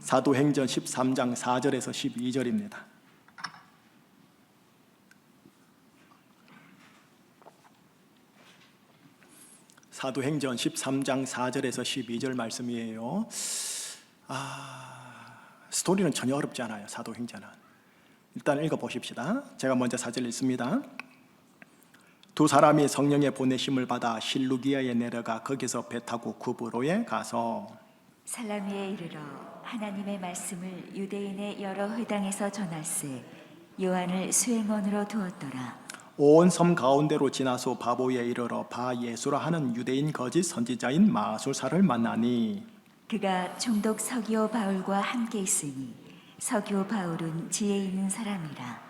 사도행전 13장 4절에서 12절입니다. 사도행전 13장 4절에서 12절 말씀이에요. 스토리는 전혀 어렵지 않아요. 사도행전은 일단 읽어보십시다. 제가 먼저 4절 읽습니다. 두 사람이 성령의 보내심을 받아 실루기아에 내려가 거기서 배 타고 구브로에 가서 살라미에 이르러 하나님의 말씀을 유대인의 여러 회당에서 전할세 요한을 수행원으로 두었더라. 온 섬 가운데로 지나서 바보에 이르러 바 예수라 하는 유대인 거짓 선지자인 마술사를 만나니 그가 총독 서기오 바울과 함께 있으니 서기오 바울은 지혜 있는 사람이라.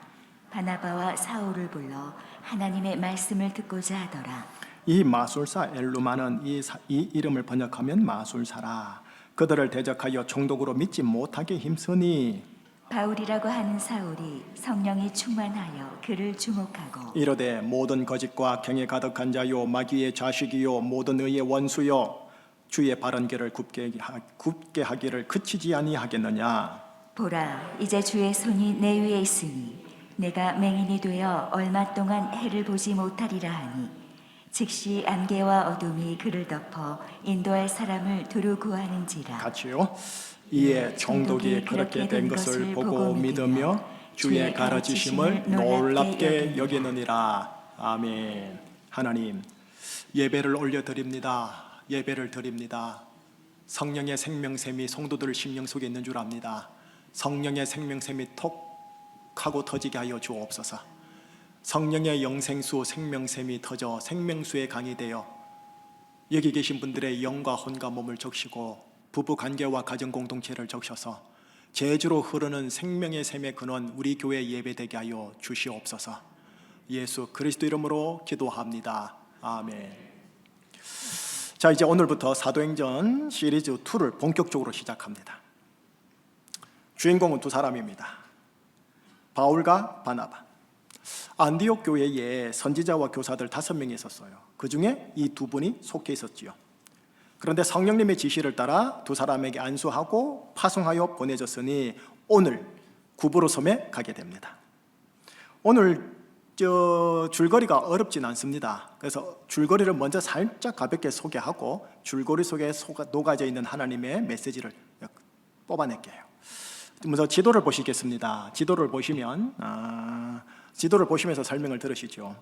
바나바와 사울을 불러 하나님의 말씀을 듣고자 하더라. 이 마술사 엘루마는 이 이름을 번역하면 마술사라. 그들을 대적하여 총독으로 믿지 못하게 힘쓰니 바울이라고 하는 사울이 성령이 충만하여 그를 주목하고 이르되 모든 거짓과 경에 가득한 자요 마귀의 자식이요 모든 의의 원수요 주의 바른 길을 굽게 하기를 그치지 아니하겠느냐. 보라 이제 주의 손이 내 위에 있으니 내가 맹인이 되어 얼마 동안 해를 보지 못하리라 하니 즉시 안개와 어둠이 그를 덮어 인도할 사람을 두루 구하는지라. 같이요. 이에 총독이 그렇게 된 것을 보고 믿으며 주의 가르치심을 놀랍게 여기느니라. 아멘. 하나님, 예배를 올려드립니다. 예배를 드립니다. 성령의 생명샘이 성도들 심령 속에 있는 줄 압니다. 성령의 생명샘이 톡 하고 터지게 하여 주옵소서. 성령의 영생수 생명샘이 터져 생명수의 강이 되어 여기 계신 분들의 영과 혼과 몸을 적시고 부부관계와 가정공동체를 적셔서 제주로 흐르는 생명의 샘의 근원 우리 교회 예배되게 하여 주시옵소서. 예수 그리스도 이름으로 기도합니다. 아멘. 자, 이제 오늘부터 사도행전 시리즈 2를 본격적으로 시작합니다. 주인공은 두 사람입니다. 바울과 바나바. 안디옥 교회에 선지자와 교사들 5명이 있었어요. 그 중에 이 두 분이 속해 있었지요. 그런데 성령님의 지시를 따라 두 사람에게 안수하고 파송하여 보내졌으니 오늘 구브로 섬에 가게 됩니다. 오늘 줄거리가 어렵진 않습니다. 그래서 줄거리를 먼저 살짝 가볍게 소개하고 줄거리 속에 녹아져 있는 하나님의 메시지를 뽑아낼게요. 먼저 지도를 보시겠습니다. 지도를 보시면서 설명을 들으시죠.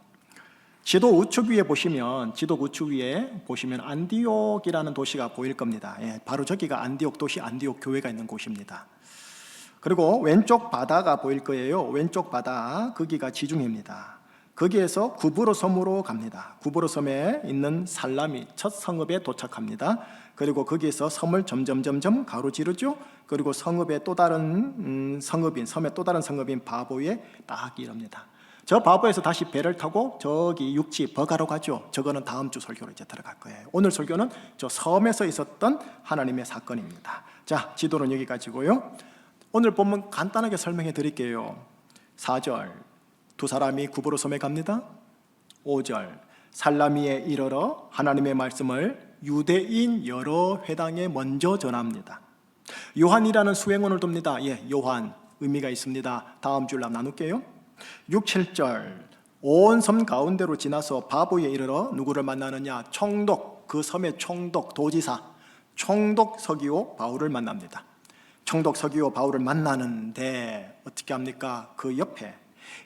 지도 우측 위에 보시면 안디옥이라는 도시가 보일 겁니다. 바로 저기가 안디옥 도시, 안디옥 교회가 있는 곳입니다. 그리고 왼쪽 바다가 보일 거예요. 왼쪽 바다, 거기가 지중해입니다. 거기에서 구브로 섬으로 갑니다. 구브로 섬에 있는 살라미 첫 성읍에 도착합니다. 그리고 거기에서 섬을 점점 가로지르죠. 그리고 섬의 또 다른 성읍인 바보에 딱 이릅니다. 저 바보에서 다시 배를 타고 저기 육지 버가로 가죠. 저거는 다음 주 설교로 이제 들어갈 거예요. 오늘 설교는 저 섬에서 있었던 하나님의 사건입니다. 자, 지도는 여기까지고요. 오늘 본문 간단하게 설명해 드릴게요. 4절, 두 사람이 구브로 섬에 갑니다. 5절, 살라미에 이르러 하나님의 말씀을 유대인 여러 회당에 먼저 전합니다. 요한이라는 수행원을 둡니다. 요한 의미가 있습니다. 다음 주를 나눌게요. 6, 7절, 온 섬 가운데로 지나서 바보에 이르러 누구를 만나느냐? 총독, 그 섬의 총독, 도지사, 총독 서기오 바울을 만납니다. 총독 서기오 바울을 만나는데 어떻게 합니까? 그 옆에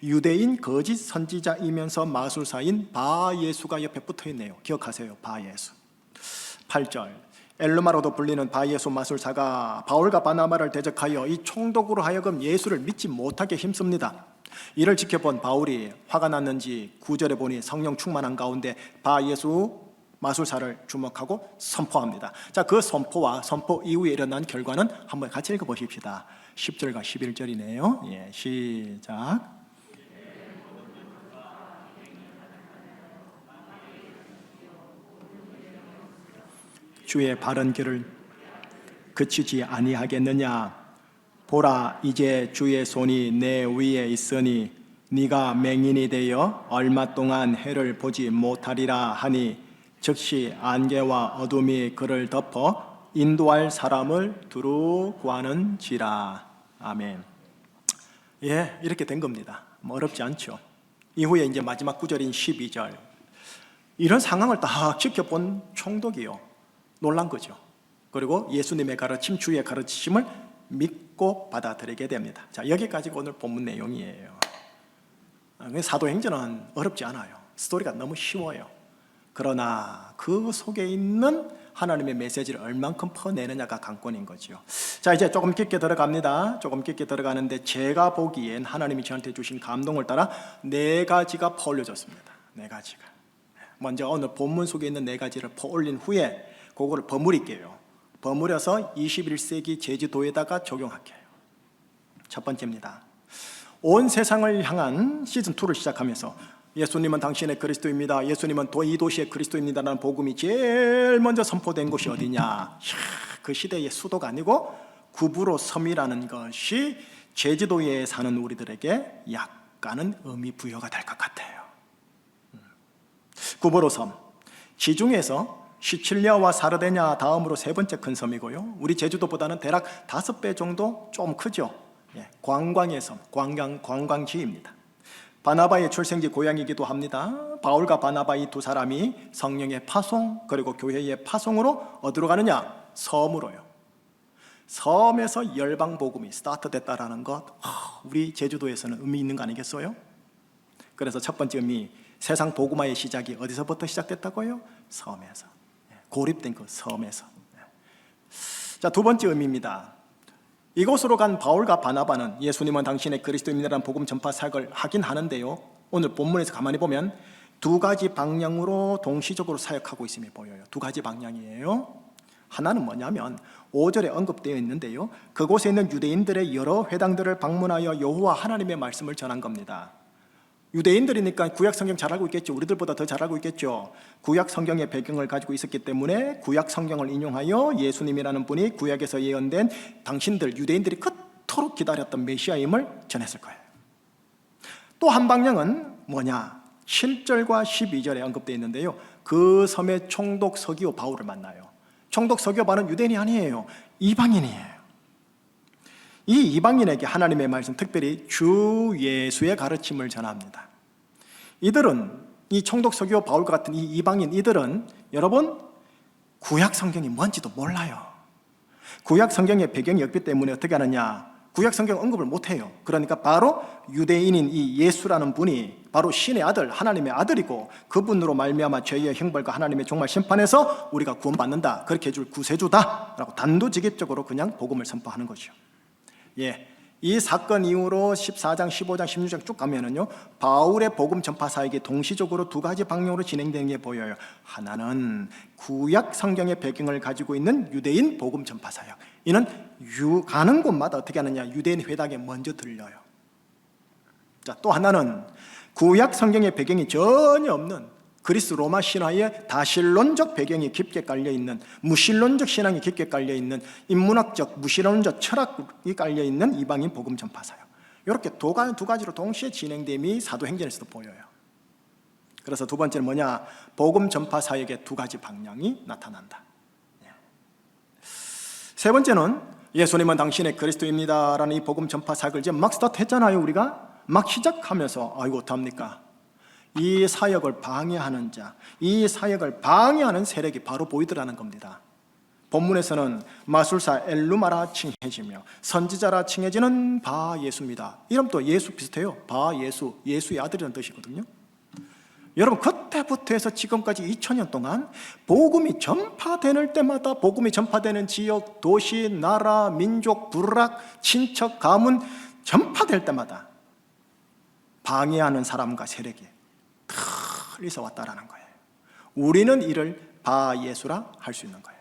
유대인 거짓 선지자이면서 마술사인 바 예수가 옆에 붙어 있네요. 기억하세요. 바 예수. 8절, 엘루마로도 불리는 바 예수 마술사가 바울과 바나바를 대적하여 이 총독으로 하여금 예수를 믿지 못하게 힘씁니다. 이를 지켜본 바울이 화가 났는지 9절에 보니 성령 충만한 가운데 바 예수 마술사를 주목하고 선포합니다. 자, 그 선포 이후에 일어난 결과는 한번 같이 읽어보십시다. 10절과 11절이네요. 시작. 주의 바른 길을 그치지 아니하겠느냐? 보라 이제 주의 손이 내 위에 있으니 네가 맹인이 되어 얼마 동안 해를 보지 못하리라 하니 즉시 안개와 어둠이 그를 덮어 인도할 사람을 두루 구하는지라. 아멘. 예, 이렇게 된 겁니다. 뭐 어렵지 않죠. 이후에 이제 마지막 구절인 12절, 이런 상황을 딱 지켜본 총독이요, 놀란 거죠. 그리고 예수님의 가르침, 주의 가르침을 믿고 받아들이게 됩니다. 자, 여기까지가 오늘 본문 내용이에요. 사도행전은 어렵지 않아요. 스토리가 너무 쉬워요. 그러나 그 속에 있는 하나님의 메시지를 얼만큼 퍼내느냐가 관건인 거죠. 자, 이제 조금 깊게 들어갑니다. 조금 깊게 들어가는데 제가 보기엔 하나님이 저한테 주신 감동을 따라 4가지가 퍼올려졌습니다. 4가지가. 먼저 오늘 본문 속에 있는 4가지를 퍼올린 후에 그거를 버무릴게요. 버무려서 21세기 제주도에다가 적용할게요. 첫 번째입니다. 온 세상을 향한 시즌2를 시작하면서 예수님은 당신의 그리스도입니다, 예수님은 이 도시의 그리스도입니다라는 복음이 제일 먼저 선포된 곳이 어디냐? 그 시대의 수도가 아니고 구부로 섬이라는 것이 제주도에 사는 우리들에게 약간은 의미 부여가 될 것 같아요. 구부로 섬, 지중해에서 시칠리아와 사르데냐 다음으로 3번째 큰 섬이고요, 우리 제주도보다는 대략 5배 정도 좀 크죠. 관광의 섬, 관광지입니다. 바나바의 출생지 고향이기도 합니다. 바울과 바나바 이 2 사람이 성령의 파송 그리고 교회의 파송으로 어디로 가느냐? 섬으로요. 섬에서 열방 복음이 스타트됐다라는 것, 우리 제주도에서는 의미 있는 거 아니겠어요? 그래서 첫 번째 의미, 세상 복음화의 시작이 어디서부터 시작됐다고요? 섬에서, 고립된 그 섬에서. 자, 2번째 의미입니다. 이곳으로 간 바울과 바나바는 예수님은 당신의 그리스도입니다라는 복음 전파 사역을 하긴 하는데요, 오늘 본문에서 가만히 보면 2가지 방향으로 동시적으로 사역하고 있음이 보여요. 2가지 방향이에요. 하나는 뭐냐면 5절에 언급되어 있는데요, 그곳에 있는 유대인들의 여러 회당들을 방문하여 여호와 하나님의 말씀을 전한 겁니다. 유대인들이니까 구약 성경 잘 알고 있겠죠. 우리들보다 더 잘 알고 있겠죠. 구약 성경의 배경을 가지고 있었기 때문에 구약 성경을 인용하여 예수님이라는 분이 구약에서 예언된 당신들 유대인들이 그토록 기다렸던 메시아임을 전했을 거예요. 또 한 방향은 뭐냐? 7절과 12절에 언급되어 있는데요, 그 섬의 총독 서기오 바울을 만나요. 총독 서기오 바울은 유대인이 아니에요. 이방인이에요. 이 이방인에게 하나님의 말씀, 특별히 주 예수의 가르침을 전합니다. 이들은, 이 총독 서기오 바울과 같은 이 이방인, 이들은 여러분 구약 성경이 뭔지도 몰라요. 구약 성경의 배경이 없기 때문에 어떻게 하느냐? 구약 성경 언급을 못해요. 그러니까 바로 유대인인 이 예수라는 분이 바로 신의 아들, 하나님의 아들이고, 그분으로 말미암아 죄의 형벌과 하나님의 종말 심판에서 우리가 구원받는다, 그렇게 해줄 구세주다라고 단도직입적으로 그냥 복음을 선포하는 거죠. 이 사건 이후로 14장, 15장, 16장 쭉 가면은요, 바울의 복음 전파 사역이 동시적으로 2가지 방향으로 진행되는 게 보여요. 하나는 구약 성경의 배경을 가지고 있는 유대인 복음 전파 사역. 이는 가는 곳마다 어떻게 하느냐? 유대인 회당에 먼저 들려요. 자, 또 하나는 구약 성경의 배경이 전혀 없는 그리스 로마 신화의 다신론적 배경이 깊게 깔려있는, 무신론적 신앙이 깊게 깔려있는, 인문학적, 무신론적 철학이 깔려있는 이방인 복음 전파 사역, 이렇게 2가지로 동시에 진행됨이 사도행전에서도 보여요. 그래서 2번째는 뭐냐? 복음 전파 사역의 2가지 방향이 나타난다. 3번째는 예수님은 당신의 그리스도입니다 라는 이 복음 전파 사역을 이제 막 스타트했잖아요. 우리가 막 시작하면서 아이고 어떡합니까? 이 사역을 방해하는 자, 이 사역을 방해하는 세력이 바로 보이더라는 겁니다. 본문에서는 마술사 엘루마라 칭해지며 선지자라 칭해지는 바 예수입니다. 이름도 예수 비슷해요. 바 예수, 예수의 아들이라는 뜻이거든요. 여러분, 그때부터 해서 지금까지 2000년 동안 복음이 전파되는 때마다, 복음이 전파되는 지역, 도시, 나라, 민족, 부락, 친척, 가문 전파될 때마다 방해하는 사람과 세력이 멀리서 왔다라는 거예요. 우리는 이를 바 예수라 할 수 있는 거예요.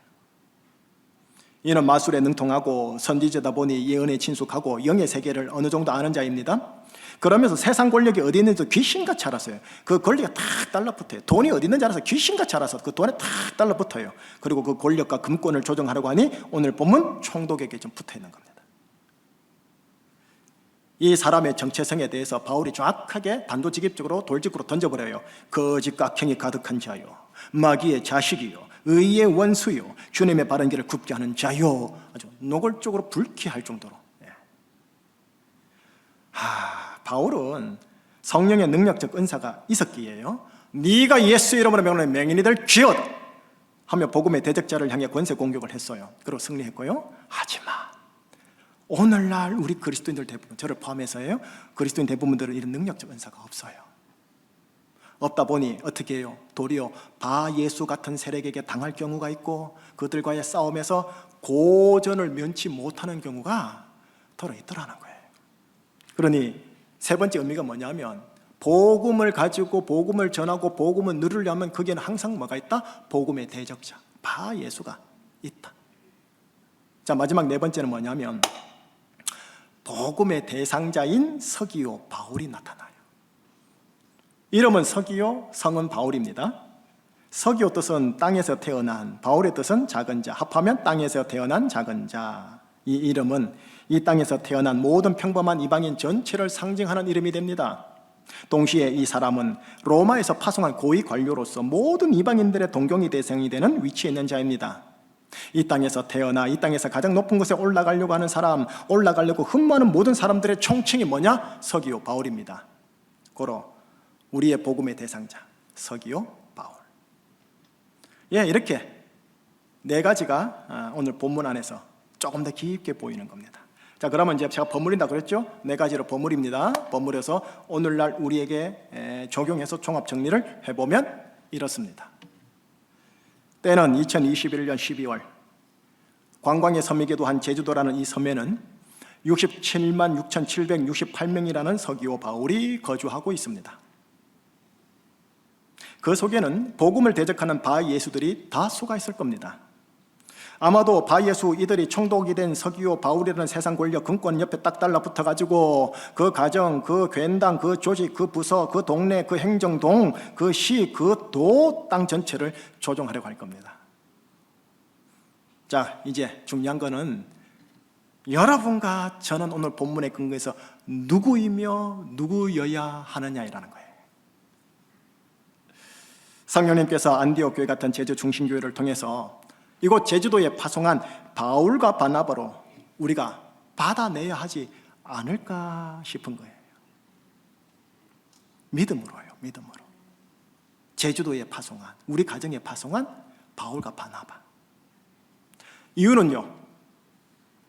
이는 마술에 능통하고 선지자다 보니 예언에 친숙하고 영의 세계를 어느 정도 아는 자입니다. 그러면서 세상 권력이 어디 있는지 귀신같이 알았어요. 그 권리가 탁 달라붙어요. 돈이 어디 있는지 알아서 귀신같이 알아서 그 돈에 탁 달라붙어요. 그리고 그 권력과 금권을 조정하려고 하니 오늘 본문 총독에게 좀 붙어 있는 겁니다. 이 사람의 정체성에 대해서 바울이 정확하게 단도직입적으로 돌직구로 던져버려요. 거짓과 악행이 가득한 자요, 마귀의 자식이요, 의의 원수요, 주님의 바른 길을 굽게 하는 자요. 아주 노골적으로 불쾌할 정도로. 바울은 성령의 능력적 은사가 있었기에요. 네가 예수 이름으로 명하는 맹인이 될 쥐어다 하며 복음의 대적자를 향해 권세 공격을 했어요. 그리고 승리했고요. 하지만 오늘날 우리 그리스도인들 대부분, 저를 포함해서요, 그리스도인 대부분들은 이런 능력적 은사가 없어요. 없다 보니 어떻게 해요? 도리어 바 예수 같은 세력에게 당할 경우가 있고 그들과의 싸움에서 고전을 면치 못하는 경우가 더러 있더라는 거예요. 그러니 세 번째 의미가 뭐냐면, 복음을 가지고 복음을 전하고 복음을 누리려면 거기에는 항상 뭐가 있다? 복음의 대적자, 바 예수가 있다. 자, 마지막 네 번째는 뭐냐면, 복음의 대상자인 서기오 바울이 나타나요. 이름은 서기오, 성은 바울입니다. 서기오 뜻은 땅에서 태어난, 바울의 뜻은 작은 자, 합하면 땅에서 태어난 작은 자. 이 이름은 이 땅에서 태어난 모든 평범한 이방인 전체를 상징하는 이름이 됩니다. 동시에 이 사람은 로마에서 파송한 고위 관료로서 모든 이방인들의 동경의 대상이 되는 위치에 있는 자입니다. 이 땅에서 태어나 이 땅에서 가장 높은 곳에 올라가려고 하는 사람, 올라가려고 흠모하는 모든 사람들의 총칭이 뭐냐? 서기오 바울입니다. 고로 우리의 복음의 대상자 서기오 바울. 이렇게 네 가지가 오늘 본문 안에서 조금 더 깊게 보이는 겁니다. 자, 그러면 이제 제가 버무린다 그랬죠? 네 가지로 버무립니다. 버무려서 오늘날 우리에게 적용해서 종합 정리를 해보면 이렇습니다. 때는 2021년 12월, 관광의 섬이기도 한 제주도라는 이 섬에는 67만 6,768명이라는 서기오 바울이 거주하고 있습니다. 그 속에는 복음을 대적하는 바 예수들이 다 속아 있을 겁니다. 아마도 바 예수 이들이 총독이 된 서기오 바울이라는 세상 권력 금권 옆에 딱 달라붙어가지고 그 가정, 그 괜당, 그 조직, 그 부서, 그 동네, 그 행정동, 그 시, 그 도 땅 전체를 조종하려고 할 겁니다. 자, 이제 중요한 거는 여러분과 저는 오늘 본문에 근거해서 누구이며 누구여야 하느냐이라는 거예요. 성령님께서 안디옥 교회 같은 제주 중심교회를 통해서 이곳 제주도에 파송한 바울과 바나바로 우리가 받아내야 하지 않을까 싶은 거예요. 믿음으로요, 믿음으로. 제주도에 파송한, 우리 가정에 파송한 바울과 바나바. 이유는요,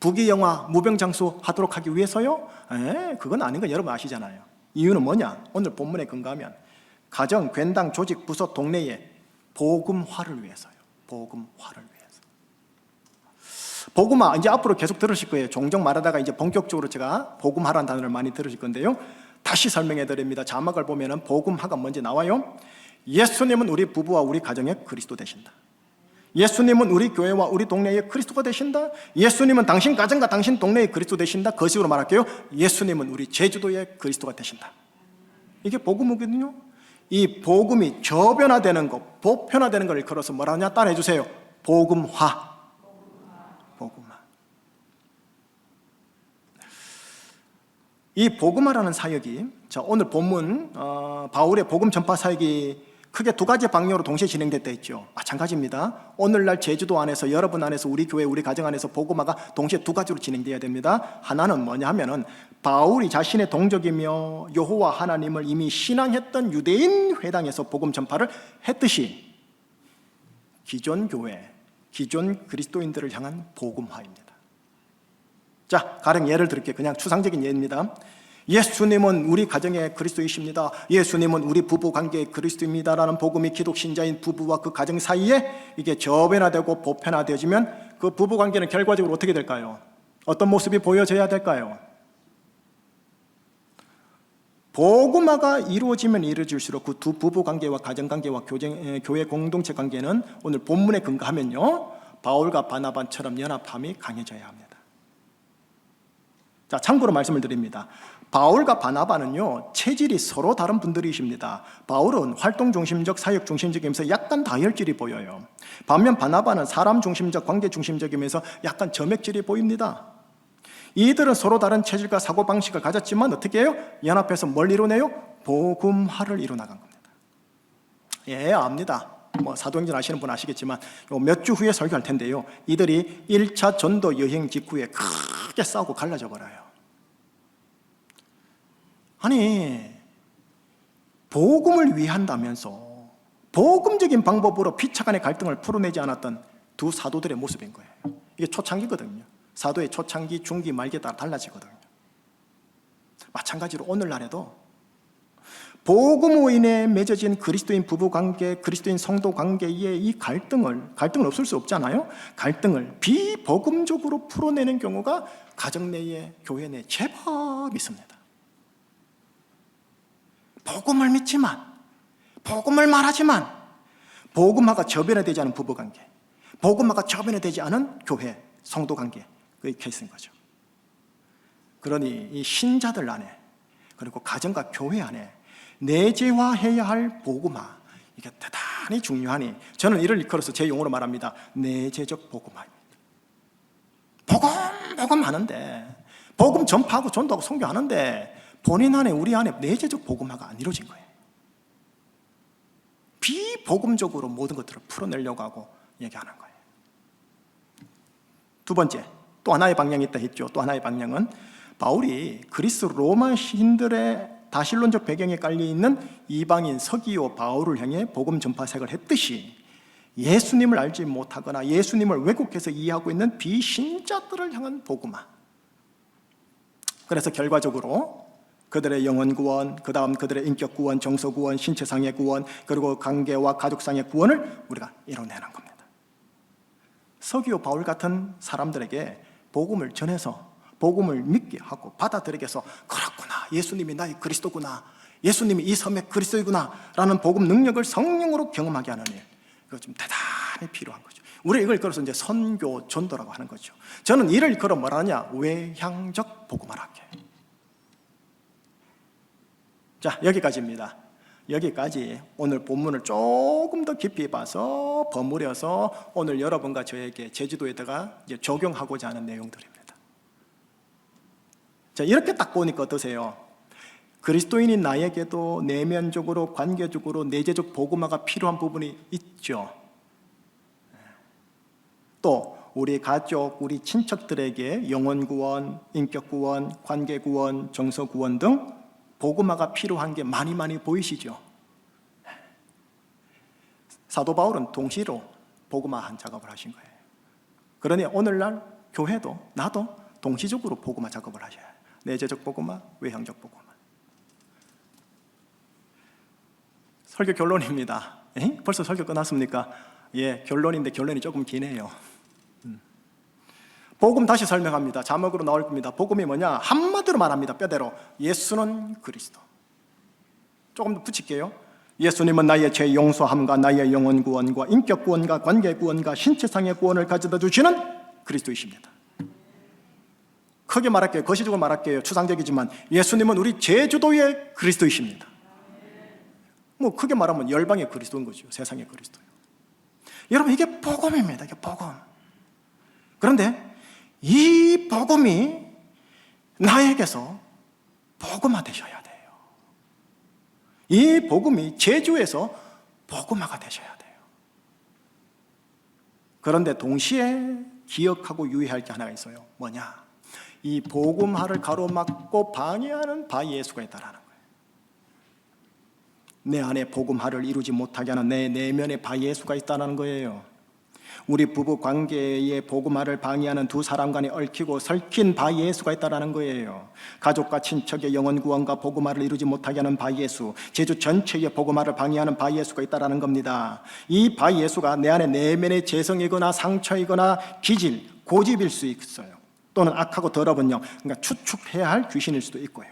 부귀영화 무병장수 하도록 하기 위해서요? 그건 아닌 거 여러분 아시잖아요. 이유는 뭐냐? 오늘 본문에 근거하면 가정, 괜당, 조직, 부서, 동네에 복음화를 위해서요. 복음화를 위해서. 복음화, 이제 앞으로 계속 들으실 거예요. 종종 말하다가 이제 본격적으로 제가 복음화라는 단어를 많이 들으실 건데요. 다시 설명해 드립니다. 자막을 보면은 복음화가 먼저 나와요. 예수님은 우리 부부와 우리 가정의 그리스도 되신다. 예수님은 우리 교회와 우리 동네의 그리스도가 되신다. 예수님은 당신 가정과 당신 동네의 그리스도 되신다. 그 식으로 말할게요. 예수님은 우리 제주도의 그리스도가 되신다. 이게 복음이거든요. 이 복음이 저변화되는 것, 보편화되는 걸 걸어서 뭐라 하냐? 따라해 주세요. 복음화. 복음화. 이 복음화라는 사역이, 자, 오늘 본문 바울의 복음 전파 사역이 크게 두 가지 방향으로 동시에 진행됐다 했죠. 마찬가지입니다. 오늘날 제주도 안에서, 여러분 안에서, 우리 교회, 우리 가정 안에서 복음화가 동시에 두 가지로 진행돼야 됩니다. 하나는 뭐냐 하면은 바울이 자신의 동족이며 여호와 하나님을 이미 신앙했던 유대인 회당에서 복음 전파를 했듯이 기존 교회, 기존 그리스도인들을 향한 복음화입니다. 자, 가령 예를 들게, 그냥 추상적인 예입니다. 예수님은 우리 가정의 그리스도이십니다. 예수님은 우리 부부 관계의 그리스도입니다라는 복음이 기독신자인 부부와 그 가정 사이에 이게 저변화되고 보편화되어지면 그 부부 관계는 결과적으로 어떻게 될까요? 어떤 모습이 보여져야 될까요? 복음화가 이루어지면 이루어질수록 그 두 부부 관계와 가정 관계와 교회 공동체 관계는 오늘 본문에 근거하면요, 바울과 바나바처럼 연합함이 강해져야 합니다. 자, 참고로 말씀을 드립니다. 바울과 바나바는요, 체질이 서로 다른 분들이십니다. 바울은 활동 중심적, 사역 중심적이면서 약간 다혈질이 보여요. 반면 바나바는 사람 중심적, 관계 중심적이면서 약간 점액질이 보입니다. 이들은 서로 다른 체질과 사고방식을 가졌지만 어떻게 해요? 연합해서 뭘 이루네요? 복음화를 이루어나간 겁니다. 압니다. 뭐 사도행전 아시는 분 아시겠지만 몇 주 후에 설교할 텐데요, 이들이 1차 전도 여행 직후에 크게 싸우고 갈라져 버려요. 아니, 복음을 위한다면서 복음적인 방법으로 피차간의 갈등을 풀어내지 않았던 두 사도들의 모습인 거예요. 이게 초창기거든요. 사도의 초창기, 중기, 말기에 따라 달라지거든요. 마찬가지로 오늘날에도 복음으로 인해 맺어진 그리스도인 부부관계, 그리스도인 성도관계의 이 갈등은 없을 수 없잖아요. 갈등을 비복음적으로 풀어내는 경우가 가정 내에, 교회 내에 제법 있습니다. 복음을 믿지만, 복음을 말하지만 복음화가 저변화되지 않은 부부관계, 복음화가 저변화되지 않은 교회, 성도관계, 그게 케이스인 거죠. 그러니 이 신자들 안에, 그리고 가정과 교회 안에 내재화해야 할 복음화, 이게 대단히 중요하니 저는 이를 일컬어서 제 용어로 말합니다. 내재적 복음화입니다. 복음 하는데, 복음 전파하고 전도하고 선교하는데 본인 안에, 우리 안에 내재적 복음화가 안 이루어진 거예요. 비복음적으로 모든 것들을 풀어내려고 하고 얘기하는 거예요. 두 번째, 또 하나의 방향이 있다 했죠. 또 하나의 방향은 바울이 그리스 로마 시인들의 다신론적 배경에 깔려있는 이방인 서기오 바울을 향해 복음 전파색을 했듯이 예수님을 알지 못하거나 예수님을 왜곡해서 이해하고 있는 비신자들을 향한 복음화. 그래서 결과적으로 그들의 영혼 구원, 그 다음 그들의 인격 구원, 정서 구원, 신체상의 구원, 그리고 관계와 가족상의 구원을 우리가 이뤄내는 겁니다. 서기오 바울 같은 사람들에게 복음을 전해서 복음을 믿게 하고 받아들이게 해서, 그렇구나, 예수님이 나의 그리스도구나, 예수님이 이 섬의 그리스도이구나 라는 복음 능력을 성령으로 경험하게 하는 일, 이거 좀 대단히 필요한 거죠. 우리 이걸 걸어서 이제 선교 전도라고 하는 거죠. 저는 이를 걸어 뭐라 하냐, 외향적 복음화학회. 자, 여기까지입니다. 여기까지 오늘 본문을 조금 더 깊이 봐서 버무려서 오늘 여러분과 저에게 제주도에다가 이제 적용하고자 하는 내용들입니다. 자, 이렇게 딱 보니까 어떠세요? 그리스도인인 나에게도 내면적으로, 관계적으로 내재적 복음화가 필요한 부분이 있죠. 또 우리 가족, 우리 친척들에게 영혼 구원, 인격 구원, 관계 구원, 정서 구원 등 복음화가 필요한 게 많이 보이시죠? 사도 바울은 동시로 복음화한 작업을 하신 거예요. 그러니 오늘날 교회도, 나도 동시적으로 복음화 작업을 하셔야 해요. 내재적 복음화, 외향적 복음화. 설교 결론입니다. 벌써 설교 끝났습니까? 예, 결론인데 결론이 조금 기네요. 복음 다시 설명합니다. 자막으로 나올 겁니다. 복음이 뭐냐? 한마디로 말합니다. 뼈대로 예수는 그리스도. 조금 더 붙일게요. 예수님은 나의 죄 용서함과 나의 영혼 구원과 인격 구원과 관계 구원과 신체상의 구원을 가져다 주시는 그리스도이십니다. 크게 말할게요. 거시적으로 말할게요. 추상적이지만 예수님은 우리 제주도의 그리스도이십니다. 뭐 크게 말하면 열방의 그리스도인 거죠. 세상의 그리스도요. 여러분, 이게 복음입니다. 이게 복음. 그런데 이 복음이 나에게서 복음화 되셔야 돼요. 이 복음이 제주에서 복음화가 되셔야 돼요. 그런데 동시에 기억하고 유의할 게 하나가 있어요. 뭐냐? 이 복음화를 가로막고 방해하는 바예수가 있다라는 거예요. 내 안에 복음화를 이루지 못하게 하는 내 내면에 바예수가 있다는 거예요. 우리 부부 관계에 복음화를 방해하는 두 사람 간에 얽히고 설킨 바예수가 있다는 거예요. 가족과 친척의 영혼 구원과 복음화를 이루지 못하게 하는 바예수, 제주 전체의 복음화를 방해하는 바예수가 있다는 겁니다. 이 바예수가 내 안에 내면의 재성이거나 상처이거나 기질, 고집일 수 있어요. 또는 악하고 더러운 영, 그러니까 추측해야 할 귀신일 수도 있고요.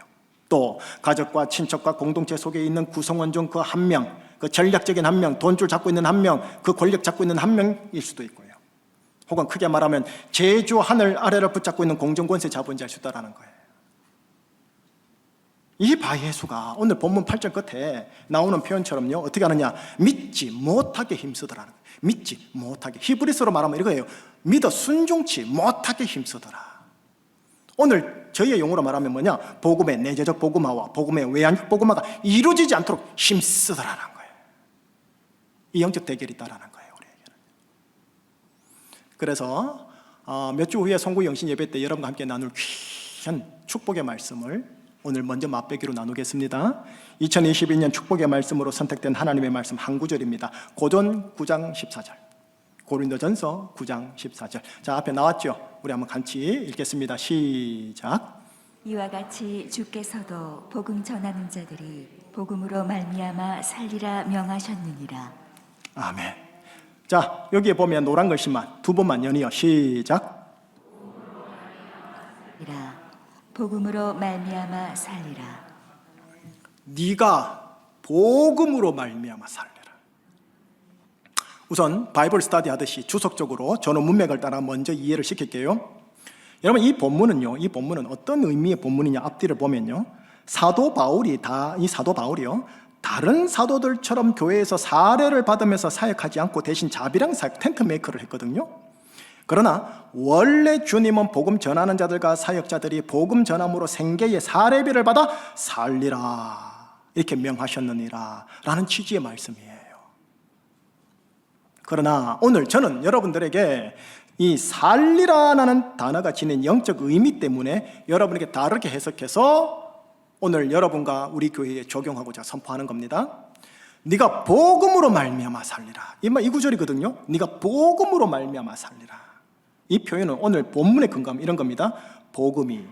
또 가족과 친척과 공동체 속에 있는 구성원 중 그 한 명, 그 전략적인 한 명, 돈줄 잡고 있는 한 명, 그 권력 잡고 있는 한 명일 수도 있고요. 혹은 크게 말하면 제주 하늘 아래를 붙잡고 있는 공정권세 자본자일 수 있다는 거예요. 이 바예수가 오늘 본문 8절 끝에 나오는 표현처럼요, 어떻게 하느냐? 믿지 못하게 힘쓰더라는 거예요. 믿지 못하게. 히브리서로 말하면 이거예요. 믿어 순종치 못하게 힘쓰더라. 오늘 저희의 용어로 말하면 뭐냐? 복음의 내재적 복음화와 복음의 외향적 복음화가 이루어지지 않도록 힘쓰더라는 거예요. 이 영적 대결이 있다라는 거예요, 우리에게는. 그래서 몇 주 후에 송구 영신 예배 때 여러분과 함께 나눌 귀한 축복의 말씀을 오늘 먼저 맛보기로 나누겠습니다. 2022년 축복의 말씀으로 선택된 하나님의 말씀 한 구절입니다. 고전 9장 14절. 고린도전서 9장 14절. 자, 앞에 나왔죠? 우리 한번 같이 읽겠습니다. 시작. 이와 같이 주께서도 복음 전하는 자들이 복음으로 말미암아 살리라 명하셨느니라. 아멘. 자, 여기에 보면 노란 글씨만 두 번만 연이어 시작. 복음으로 말미암아 살리라. 네가 복음으로 말미암아 살리라. 우선 바이블 스터디 하듯이 주석적으로 전후 문맥을 따라 먼저 이해를 시킬게요. 여러분, 이 본문은 어떤 의미의 본문이냐, 앞뒤를 보면요, 사도 바울이요, 다른 사도들처럼 교회에서 사례를 받으면서 사역하지 않고 대신 자비랑 사역, 텐트 메이커를 했거든요. 그러나 원래 주님은 복음 전하는 자들과 사역자들이 복음 전함으로 생계의 사례비를 받아 살리라 이렇게 명하셨느니라 라는 취지의 말씀이에요. 그러나 오늘 저는 여러분들에게 이 살리라라는 단어가 지닌 영적 의미 때문에 여러분에게 다르게 해석해서 오늘 여러분과 우리 교회에 적용하고자 선포하는 겁니다. 네가 복음으로 말미암아 살리라. 이 구절이거든요. 네가 복음으로 말미암아 살리라. 이 표현은 오늘 본문의 근거는 이런 겁니다. 복음이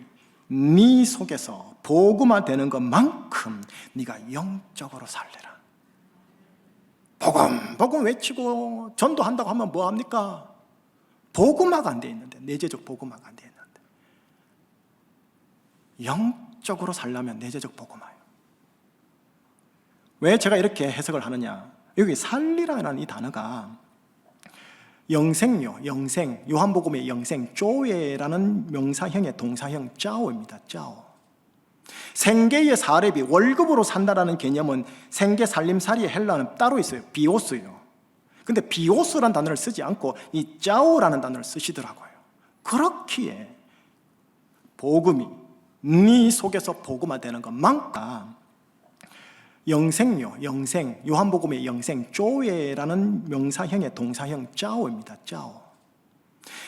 네 속에서 복음화되는 것만큼 네가 영적으로 살리라. 복음 외치고 전도한다고 하면 뭐합니까? 복음화가 안 돼 있는데, 내재적 복음화가 안 돼 있는데, 영적으로 살려면 내재적 복음화예요. 왜 제가 이렇게 해석을 하느냐, 여기 살리라는 이 단어가 영생, 요한복음의 영생, 조에라는 명사형의 동사형 짜오입니다. 짜오. 생계의 사례비, 월급으로 산다라는 개념은 생계 살림살이의 헬라는 따로 있어요. 비오스요. 근데 비오스라는 단어를 쓰지 않고 이 짜오라는 단어를 쓰시더라고요. 그렇기에 복음이 네 속에서 복음화되는 것만큼 영생, 요한복음의 영생, 조에라는 명사형의 동사형 짜오입니다. 짜오.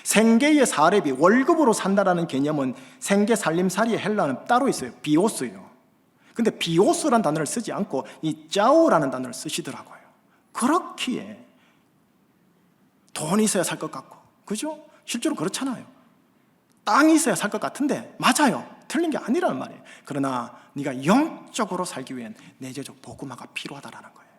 생계의 사례비, 월급으로 산다라는 개념은 생계 살림살이의 헬라는 따로 있어요. 비오스요. 근데 비오스라는 단어를 쓰지 않고 이 짜오라는 단어를 쓰시더라고요. 그렇기에 돈이 있어야 살 것 같고, 그죠? 실제로 그렇잖아요. 땅이 있어야 살 것 같은데, 맞아요. 틀린 게 아니라는 말이에요. 그러나 네가 영적으로 살기 위한 내재적 복음화가 필요하다라는 거예요.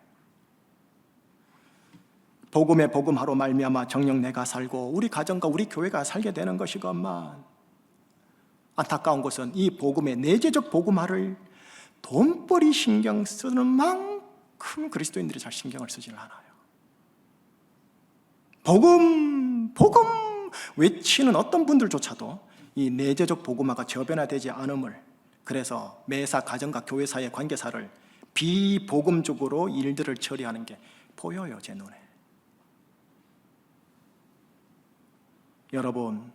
복음의 복음화로 말미암아 정녕 내가 살고 우리 가정과 우리 교회가 살게 되는 것이건만, 안타까운 것은 이 복음의 내재적 복음화를 돈벌이 신경 쓰는 만큼 그리스도인들이 잘 신경을 쓰질 않아요. 복음 외치는 어떤 분들조차도 이 내재적 복음화가 저변화되지 않음을, 그래서 매사 가정과 교회사의 관계사를 비복음적으로 일들을 처리하는 게 보여요, 제 눈에. 여러분,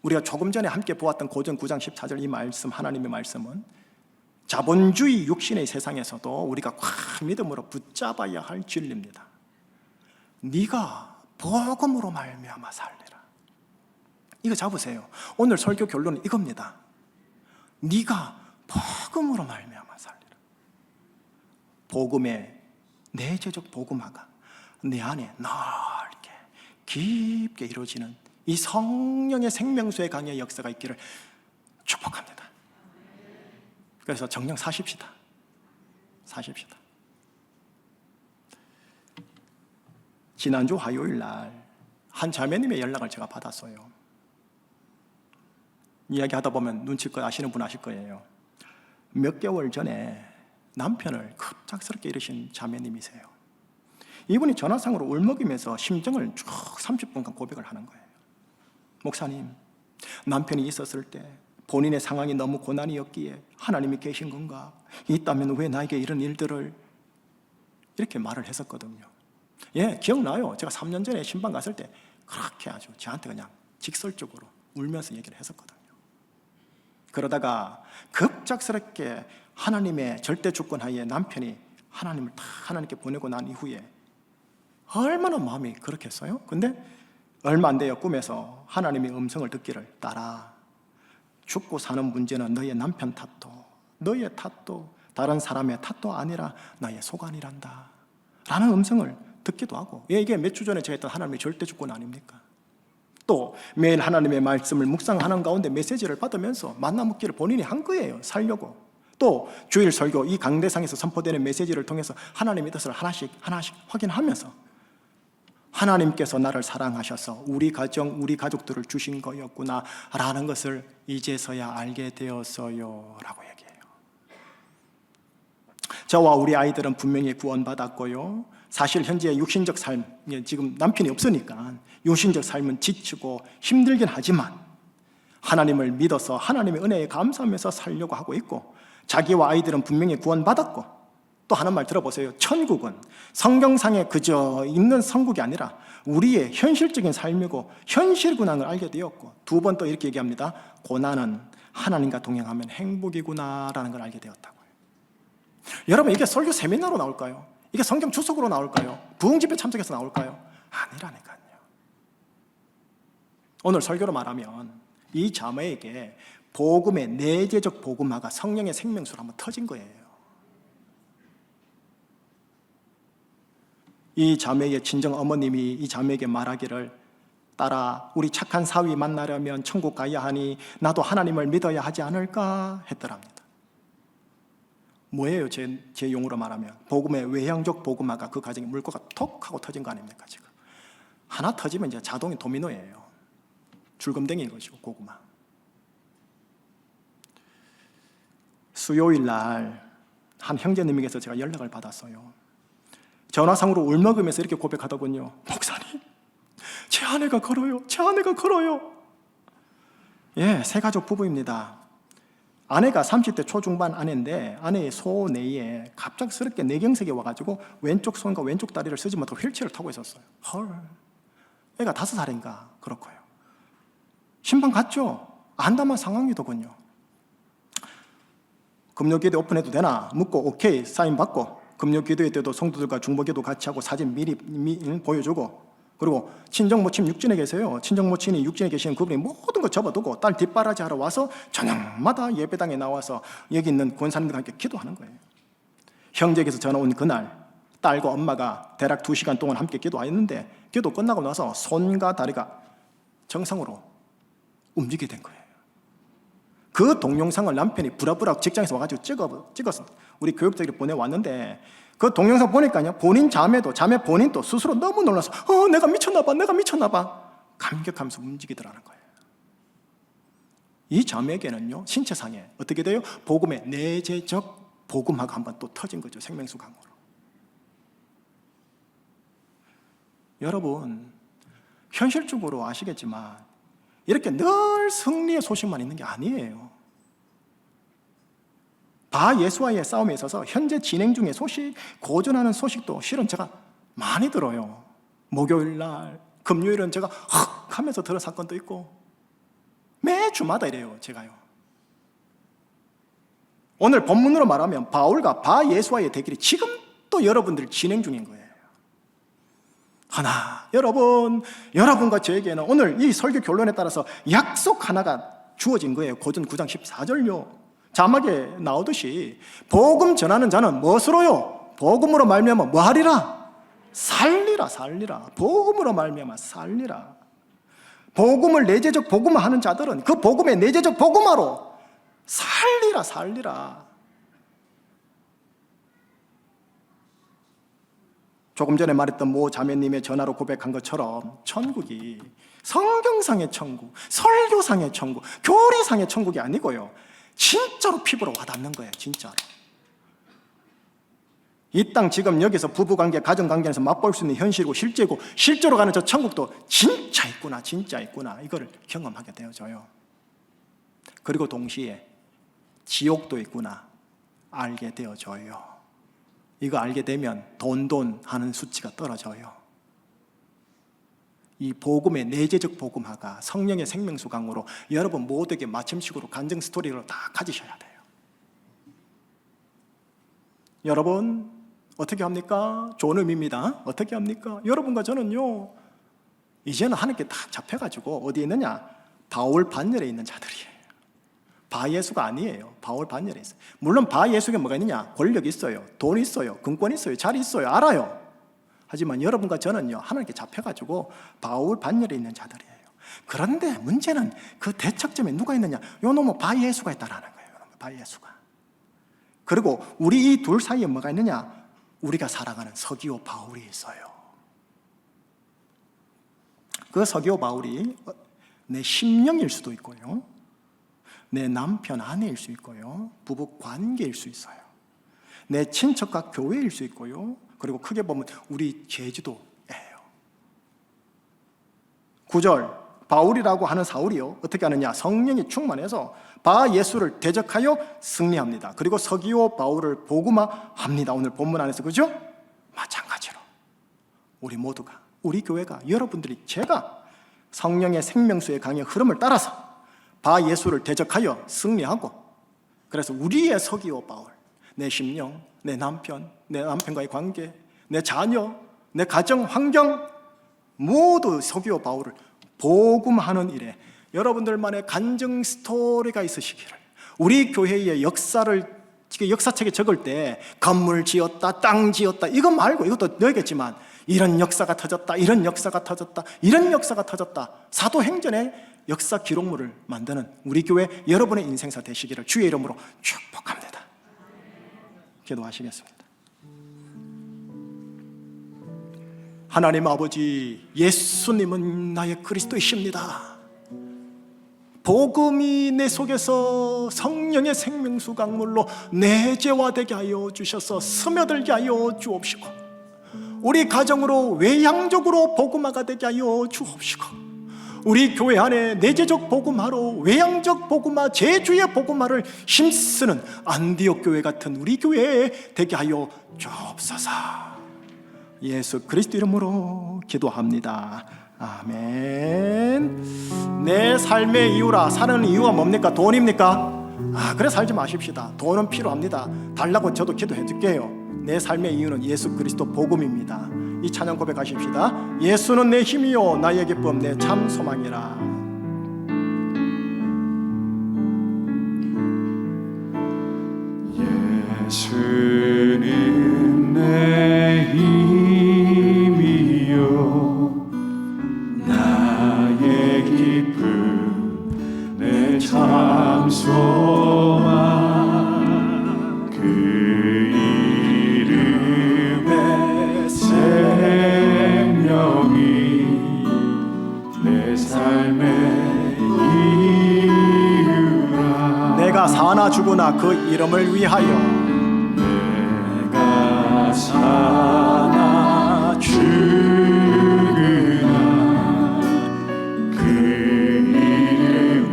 우리가 조금 전에 함께 보았던 고전 9장 14절 이 말씀, 하나님의 말씀은 자본주의 육신의 세상에서도 우리가 꽉 믿음으로 붙잡아야 할 진리입니다. 네가 복음으로 말미암아 살리라. 이거 잡으세요. 오늘 설교 결론은 이겁니다. 네가 복음으로 말미암아 살리라. 복음의 내재적 복음화가 내 안에 넓게 깊게 이루어지는 이 성령의 생명수의 강의 역사가 있기를 축복합니다. 그래서 정녕 사십시다. 지난주 화요일 날 한 자매님의 연락을 제가 받았어요. 이야기하다 보면 눈치껏 아시는 분 아실 거예요. 몇 개월 전에 남편을 급작스럽게 잃으신 자매님이세요. 이분이 전화상으로 울먹이면서 심정을 쭉 30분간 고백을 하는 거예요. 목사님, 남편이 있었을 때 본인의 상황이 너무 고난이었기에 하나님이 계신 건가? 있다면 왜 나에게 이런 일들을, 이렇게 말을 했었거든요. 예, 기억나요. 제가 3년 전에 신방 갔을 때 그렇게 아주 저한테 그냥 직설적으로 울면서 얘기를 했었거든요. 그러다가 급작스럽게 하나님의 절대 주권 하에 남편이 하나님을 다 하나님께 보내고 난 이후에 얼마나 마음이 그렇겠어요? 근데 얼마 안 돼요. 꿈에서 하나님의 음성을 듣기를, 딸아, 죽고 사는 문제는 너의 남편 탓도, 너의 탓도, 다른 사람의 탓도 아니라 나의 소관이란다 라는 음성을 듣기도 하고, 이게 몇 주 전에 제가 했던 하나님의 절대 주권 아닙니까? 또 매일 하나님의 말씀을 묵상하는 가운데 메시지를 받으면서 만나묻기를 본인이 한 거예요. 살려고. 또 주일 설교, 이 강대상에서 선포되는 메시지를 통해서 하나님의 뜻을 하나씩 확인하면서 하나님께서 나를 사랑하셔서 우리 가정, 우리 가족들을 주신 거였구나 라는 것을 이제서야 알게 되었어요 라고 얘기해요. 저와 우리 아이들은 분명히 구원받았고요, 사실 현재 육신적 삶, 지금 남편이 없으니까 육신적 삶은 지치고 힘들긴 하지만 하나님을 믿어서 하나님의 은혜에 감사하면서 살려고 하고 있고, 자기와 아이들은 분명히 구원받았고, 또 하는 말 들어보세요. 천국은 성경상에 그저 있는 천국이 아니라 우리의 현실적인 삶이고 현실구나를 알게 되었고, 두 번 또 이렇게 얘기합니다. 고난은 하나님과 동행하면 행복이구나 라는 걸 알게 되었다고요. 여러분, 이게 설교 세미나로 나올까요? 이게 성경 주석으로 나올까요? 부흥집회 참석해서 나올까요? 아니라니까요. 오늘 설교로 말하면 이 자매에게 복음의 내재적 복음화가 성령의 생명수로 한번 터진 거예요. 이 자매의 친정 어머님이 이 자매에게 말하기를, 딸아, 우리 착한 사위 만나려면 천국 가야 하니 나도 하나님을 믿어야 하지 않을까 했더랍니다. 뭐예요? 제 용어로 말하면 복음의 외향적 복음화가 그 가정에 물꼬가 톡 하고 터진 거 아닙니까? 지금 하나 터지면 이제 자동이 도미노예요. 줄금댕이인 것이고, 고구마. 수요일 날 한 형제님에게서 제가 연락을 받았어요. 전화상으로 울먹으면서 이렇게 고백하더군요. 목사님, 제 아내가 걸어요. 제 아내가 걸어요. 예, 세 가족 부부입니다. 아내가 30대 초중반 아내인데, 아내의 소뇌에 갑작스럽게 뇌경색이 와가지고 왼쪽 손과 왼쪽 다리를 쓰지 못하고 휠체어를 타고 있었어요. 헐, 애가 5살인가 그렇고요. 신방 갔죠? 안담한 상황이더군요. 금요기도 오픈해도 되나 묻고 오케이 사인 받고, 금요기도회 때도 성도들과 중보기도 같이 하고 사진 미리 보여주고, 그리고 친정모친 육진에 계세요. 친정모친이 육진에 계시는 그분이 모든 거 접어두고 딸 뒷바라지 하러 와서 저녁마다 예배당에 나와서 여기 있는 권사님들과 함께 기도하는 거예요. 형제에게서 전화 온 그날 딸과 엄마가 대략 2시간 동안 함께 기도했는데, 기도 끝나고 나서 손과 다리가 정상으로 움직이게 된 거예요. 그 동영상을 남편이 부랴부랴 직장에서 와가지고 찍어서 우리 교육자들이 보내왔는데, 그 동영상 보니까요, 본인 자매 본인도 스스로 너무 놀라서 내가 미쳤나봐 감격하면서 움직이더라는 거예요. 이 자매에게는요, 신체상에 어떻게 돼요? 복음의 내재적 복음화가 한번 또 터진 거죠. 생명수 강으로. 여러분, 현실적으로 아시겠지만 이렇게 늘 승리의 소식만 있는 게 아니에요. 바예수와의 싸움에 있어서 현재 진행 중의 소식, 고전하는 소식도 실은 제가 많이 들어요. 목요일 날, 금요일은 제가 헉 하면서 들은 사건도 있고, 매주마다 이래요, 제가요. 오늘 본문으로 말하면 바울과 바예수와의 대결이 지금 또 여러분들 진행 중인 거예요. 하나, 여러분과 저에게는 오늘 이 설교 결론에 따라서 약속 하나가 주어진 거예요. 고전 9장 14절요. 자막에 나오듯이 복음 전하는 자는 무엇으로요? 복음으로 말미암아 뭐 하리라? 살리라. 복음으로 말미암아 살리라. 복음을 내재적 복음화하는 자들은 그 복음의 내재적 복음화로 살리라. 조금 전에 말했던 모 자매님의 전화로 고백한 것처럼 천국이 성경상의 천국, 설교상의 천국, 교리상의 천국이 아니고요, 진짜로 피부로 와닿는 거예요. 진짜로. 이 땅 지금 여기서 부부관계, 가정관계에서 맛볼 수 있는 현실이고 실제고, 실제로 가는 저 천국도 진짜 있구나 이거를 경험하게 되어져요. 그리고 동시에 지옥도 있구나 알게 되어져요. 이거 알게 되면 돈 하는 수치가 떨어져요. 이 복음의 내재적 복음화가 성령의 생명수 강으로 여러분 모두에게 마침식으로 간증 스토리를 다 가지셔야 돼요. 여러분, 어떻게 합니까? 좋은 의미입니다. 어떻게 합니까? 여러분과 저는요, 이제는 하나님께 딱 잡혀가지고 어디에 있느냐? 바울 반열에 있는 자들이에요. 바예수가 아니에요. 바울 반열에 있어요. 물론 바예수에 뭐가 있느냐? 권력 있어요. 돈 있어요. 금권 있어요. 자리 있어요. 알아요. 하지만 여러분과 저는요, 하나님께 잡혀가지고 바울 반열에 있는 자들이에요. 그런데 문제는 그 대척점에 누가 있느냐? 요 놈은 바예수가 있다라는 거예요. 바예수가. 그리고 우리 이 둘 사이에 뭐가 있느냐? 우리가 살아가는 서기오 바울이 있어요. 그 서기오 바울이 내 심령일 수도 있고요, 내 남편 아내일 수 있고요, 부부 관계일 수 있어요, 내 친척과 교회일 수 있고요, 그리고 크게 보면 우리 제주도예요. 9절, 바울이라고 하는 사울이요, 어떻게 하느냐? 성령이 충만해서 바 예수를 대적하여 승리합니다. 그리고 서기오 바울을 복음화합니다. 오늘 본문 안에서, 그죠? 마찬가지로 우리 모두가, 우리 교회가, 여러분들이, 제가 성령의 생명수의 강의 흐름을 따라서 바 예수를 대적하여 승리하고, 그래서 우리의 서기오 바울, 내 심령, 내 남편, 내 남편과의 관계, 내 자녀, 내 가정 환경 모두 서기오 바울을 복음하는 일에 여러분들만의 간증 스토리가 있으시기를, 우리 교회의 역사를 역사책에 적을 때 건물 지었다, 땅 지었다, 이거 말고 이것도 넣겠지만 이런 역사가 터졌다, 이런 역사가 터졌다, 이런 역사가 터졌다, 사도행전의 역사 기록물을 만드는 우리 교회 여러분의 인생사 되시기를 주의 이름으로 축복합니다. 기도하시겠습니다. 하나님 아버지, 예수님은 나의 그리스도이십니다. 복음이 내 속에서 성령의 생명수 강물로 내재화되게 하여 주셔서 스며들게 하여 주옵시고, 우리 가정으로 외향적으로 복음화가 되게 하여 주옵시고, 우리 교회 안에 내재적 복음화로 외향적 복음화, 제주의 복음화를 힘쓰는 안디옥 교회 같은 우리 교회에 되게 하여 주옵소서. 예수 그리스도 이름으로 기도합니다. 아멘. 내 삶의 이유라, 사는 이유가 뭡니까? 돈입니까? 그래 살지 마십시다. 돈은 필요합니다. 달라고 저도 기도해 줄게요. 내 삶의 이유는 예수 그리스도 복음입니다. 이 찬양 고백하십시다. 예수는 내 힘이요 나의 기쁨, 내 참 소망이라. 예수는 내 힘이요 나의 기쁨, 내 참 소망, 그 이름의 생명이 내 삶의 이유라. 내가 사나 죽으나 그 이름을 위하여, 내가 사나 죽으나 그 이름을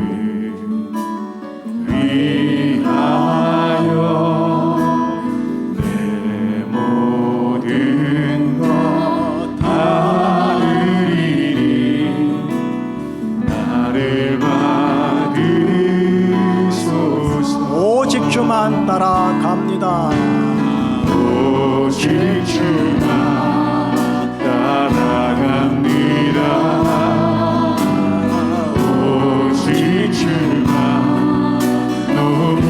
위하여 내 모든 것 다 드리리. 나를 받으소서. 오직 주만 따라갑니다. 오직 주만 따라갑니다. 오직 주만 높이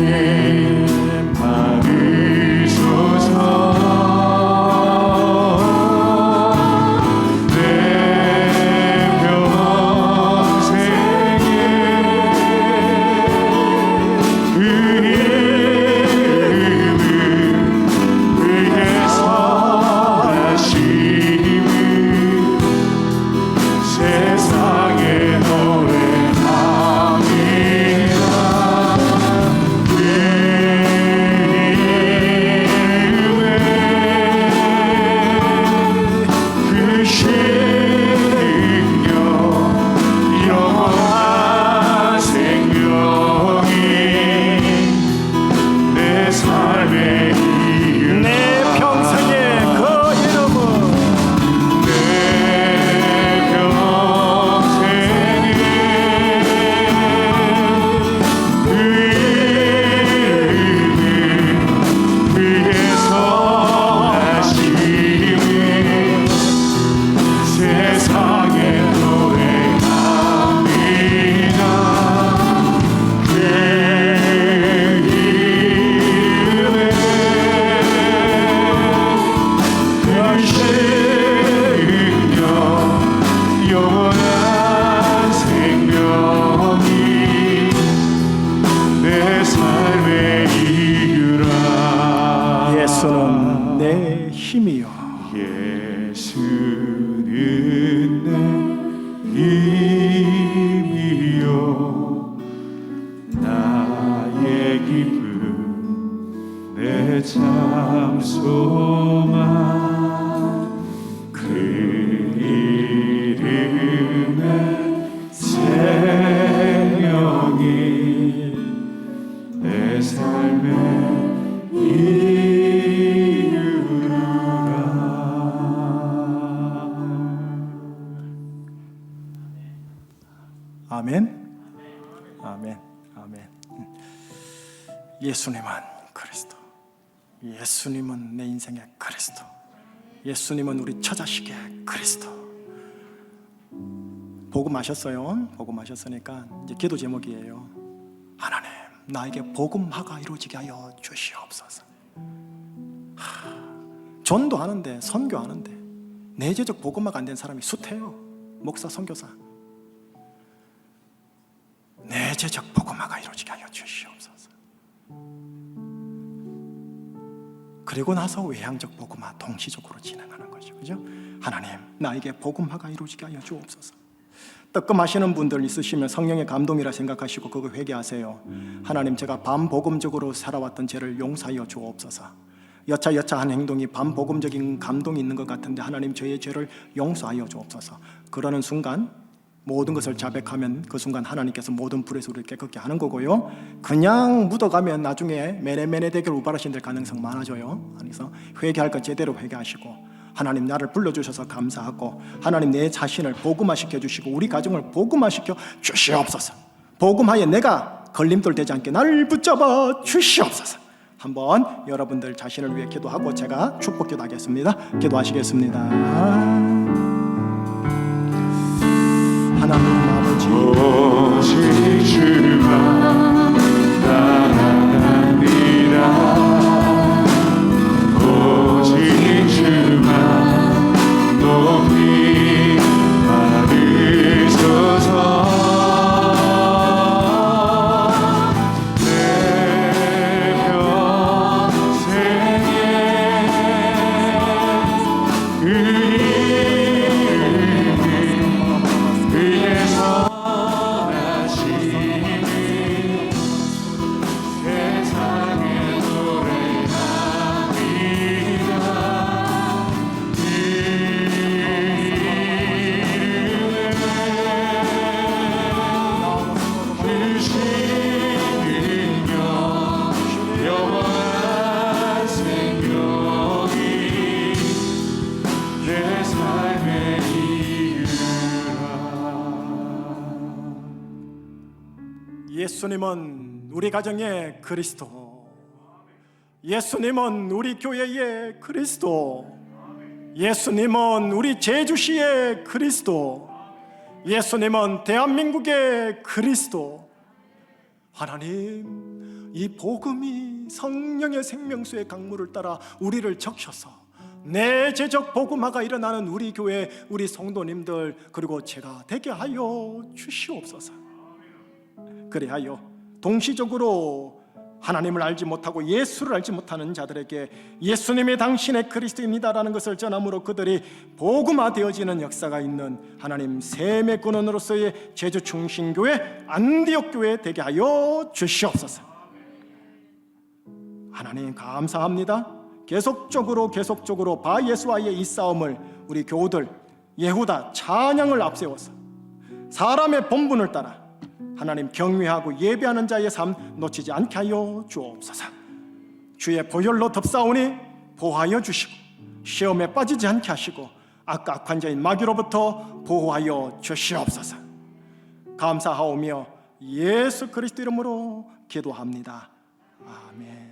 받으소서. 내 평생에 그 이름을 위해서 다시 예수는 내 힘이요 나의 기쁨 내 참 소망 그 이름의 생명이 내 삶의 이유라. 아멘. 아멘. 아멘. 예수님은 그리스도. 예수님은 내 인생의 그리스도. 예수님은 우리 처자식의 그리스도. 복음하셨어요. 복음하셨으니까 이제 기도 제목이에요. 하나님, 나에게 복음화가 이루어지게 하여 주시옵소서. 전도하는데, 선교하는데 내재적 복음화가 안 된 사람이 숱해요. 목사, 선교사. 내재적 복음화가 이루어지게 하여 주시옵소서. 그리고 나서 외향적 복음화 동시적으로 진행하는 거죠. 그죠? 하나님, 나에게 복음화가 이루어지게 하여 주옵소서. 뜨끔하시는 분들 있으시면 성령의 감동이라 생각하시고 그거 회개하세요. 하나님, 제가 반복음적으로 살아왔던 죄를 용서하여 주옵소서. 여차여차한 행동이 반복음적인 감동이 있는 것 같은데 하나님, 저의 죄를 용서하여 주옵소서. 그러는 순간 모든 것을 자백하면 그 순간 하나님께서 모든 불의 소리를 깨끗게 하는 거고요. 그냥 묻어가면 나중에 메네메네 대결 우발하신 가능성 많아져요. 그래서 회개할 것 제대로 회개하시고, 하나님 나를 불러주셔서 감사하고, 하나님 내 자신을 복음화시켜 주시고 우리 가정을 복음화시켜 주시옵소서. 복음화에 내가 걸림돌 되지 않게 나를 붙잡아 주시옵소서. 한번 여러분들 자신을 위해 기도하고 제가 축복 기도하겠습니다. 기도하시겠습니다. 하나님 아버지, 오직 주만 따라갑니다. 오직 주만 높이 받으소서. 내 평생에 그 이름을 선하시는 세상의 노래합니다. 그 이름에 주시는 영원한 생명이 내 삶의 예수님은 우리 가정의 그리스도. 예수님은 우리 교회의 그리스도. 예수님은 우리 제주시의 그리스도. 예수님은 대한민국의 그리스도. 하나님, 이 복음이 성령의 생명수의 강물을 따라 우리를 적셔서 내재적 복음화가 일어나는 우리 교회, 우리 성도님들, 그리고 제가 되게 하여 주시옵소서. 그리하여 동시적으로 하나님을 알지 못하고 예수를 알지 못하는 자들에게 예수님이 당신의 그리스도입니다라는 것을 전함으로 그들이 복음화되어지는 역사가 있는 하나님 샘의 근원으로서의 제주 충신교회, 안디옥 교회 되게 하여 주시옵소서. 하나님 감사합니다. 계속적으로 바 예수와의 이 싸움을 우리 교우들 예후다 찬양을 앞세워서 사람의 본분을 따라 하나님 경외하고 예배하는 자의 삶 놓치지 않게 하여 주옵소서. 주의 보혈로 덮사오니 보호하여 주시고 시험에 빠지지 않게 하시고 악한 자인 마귀로부터 보호하여 주시옵소서. 감사하오며 예수 그리스도 이름으로 기도합니다. 아멘.